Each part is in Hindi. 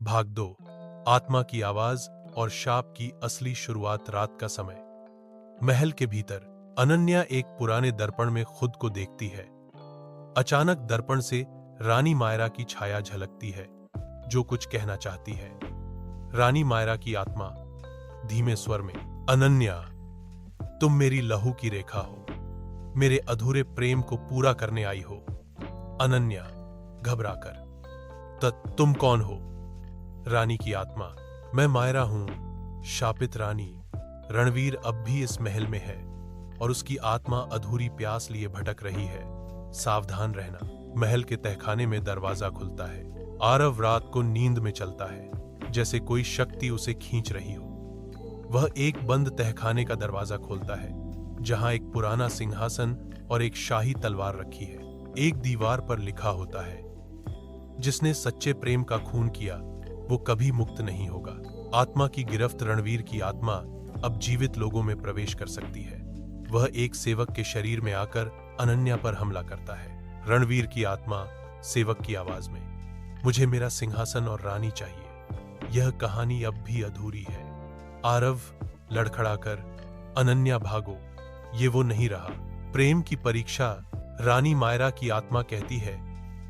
भाग दो। आत्मा की आवाज और शाप की असली शुरुआत। रात का समय। महल के भीतर अनन्या एक पुराने दर्पण में खुद को देखती है। अचानक दर्पण से रानी मायरा की छाया झलकती है, जो कुछ कहना चाहती है। रानी मायरा की आत्मा धीमे स्वर में, अनन्या, तुम मेरी लहू की रेखा हो, मेरे अधूरे प्रेम को पूरा करने आई हो। अनन्या घबराकर, तुम कौन हो? रानी की आत्मा, मैं मायरा हूं, शापित रानी। रणवीर अब भी इस महल में है और उसकी आत्मा अधूरी प्यास लिए भटक रही है। सावधान रहना। महल के तहखाने में दरवाजा खुलता है। आरव रात को नींद में चलता है, जैसे कोई शक्ति उसे खींच रही हो। वह एक बंद तहखाने का दरवाजा खोलता है, जहां एक पुराना सिंहासन और एक शाही तलवार रखी है। एक दीवार पर लिखा होता है, जिसने सच्चे प्रेम का खून किया वो कभी मुक्त नहीं होगा। आत्मा की गिरफ्त। रणवीर की आत्मा अब जीवित लोगों में प्रवेश कर सकती है। वह एक सेवक के शरीर में आकर अनन्या पर हमला करता है। रणवीर की आत्मा सेवक की आवाज में, मुझे मेरा सिंहासन और रानी चाहिए। यह कहानी अब भी अधूरी है। आरव लड़खड़ाकर, अनन्या भागो, ये वो नहीं रहा। प्रेम की परीक्षा। रानी मायरा की आत्मा कहती है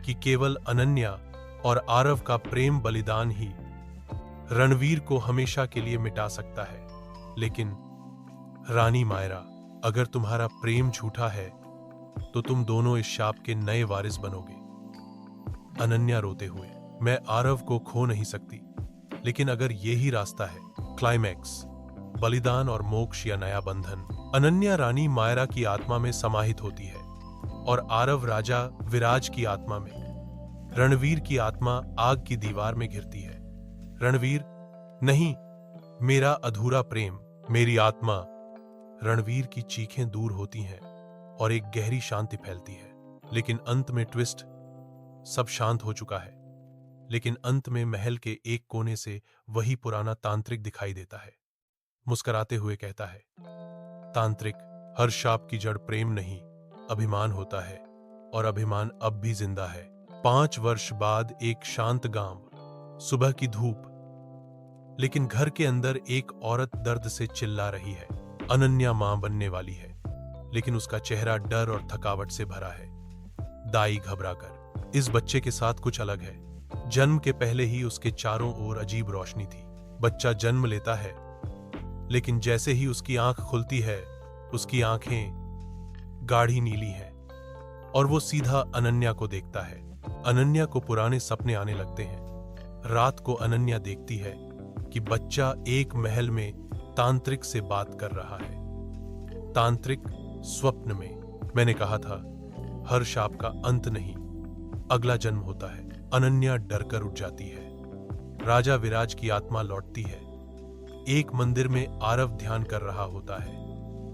कि केवल अनन्या और आरव का प्रेम बलिदान ही रणवीर को हमेशा के लिए मिटा सकता है। लेकिन रानी मायरा, अगर तुम्हारा प्रेम झूठा है तो तुम दोनों इस शाप के नए वारिस बनोगे। अनन्या रोते हुए, मैं आरव को खो नहीं सकती, लेकिन अगर यही रास्ता है। क्लाइमैक्स, बलिदान और मोक्ष या नया बंधन। अनन्या रानी मायरा की आत्मा में समाहित होती है और आरव राजा विराज की आत्मा में। रणवीर की आत्मा आग की दीवार में घिरती है। रणवीर, नहीं, मेरा अधूरा प्रेम, मेरी आत्मा। रणवीर की चीखें दूर होती हैं और एक गहरी शांति फैलती है। लेकिन अंत में ट्विस्ट। सब शांत हो चुका है, लेकिन अंत में महल के एक कोने से वही पुराना तांत्रिक दिखाई देता है। मुस्कुराते हुए कहता है, तांत्रिक, हर शाप की जड़ प्रेम नहीं, अभिमान होता है, और अभिमान अब भी जिंदा है। 5 वर्ष बाद एक शांत गांव। सुबह की धूप, लेकिन घर के अंदर एक औरत दर्द से चिल्ला रही है। अनन्या मां बनने वाली है, लेकिन उसका चेहरा डर और थकावट से भरा है। दाई घबराकर, इस बच्चे के साथ कुछ अलग है। जन्म के पहले ही उसके चारों ओर अजीब रोशनी थी। बच्चा जन्म लेता है, लेकिन जैसे ही उसकी आंख खुलती है, उसकी आंखें गाढ़ी नीली हैं और वो सीधा अनन्या को देखता है। अनन्या को पुराने सपने आने लगते हैं। रात को अनन्या देखती है कि बच्चा एक महल में तांत्रिक से बात कर रहा है। तांत्रिक स्वप्न में। मैंने कहा था, हर शाप का अंत नहीं, अगला जन्म होता है। अनन्या डरकर उठ जाती है। राजा विराज की आत्मा लौटती है। एक मंदिर में आरव ध्यान कर रहा होता है।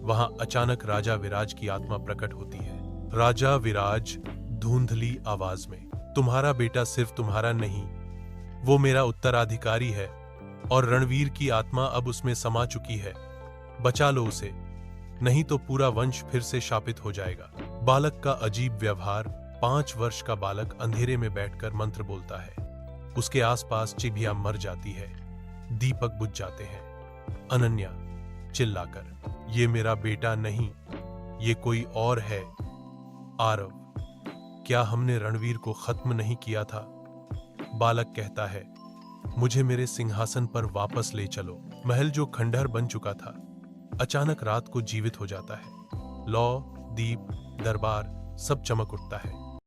वहां अचानक राजा विराज की आत्मा प्रकट होती है। राजा विराज धुंधली आवाज में, तुम्हारा बेटा सिर्फ तुम्हारा नहीं, वो मेरा उत्तराधिकारी है और रणवीर की आत्मा अब उसमें समा चुकी है। बचा लो उसे, नहीं तो पूरा वंश फिर से शापित हो जाएगा। बालक का अजीब व्यवहार। 5 वर्ष का बालक अंधेरे में बैठकर मंत्र बोलता है। उसके आसपास चिड़िया मर जाती है, दीपक बुझ जाते हैं। अनन्या चिल्लाकर, ये मेरा बेटा नहीं, ये कोई और है। आरव, क्या हमने रणवीर को खत्म नहीं किया था? बालक कहता है, मुझे मेरे सिंहासन पर वापस ले चलो। महल जो खंडहर बन चुका था, अचानक रात को जीवित हो जाता है। लौ, दीप, दरबार सब चमक उठता है।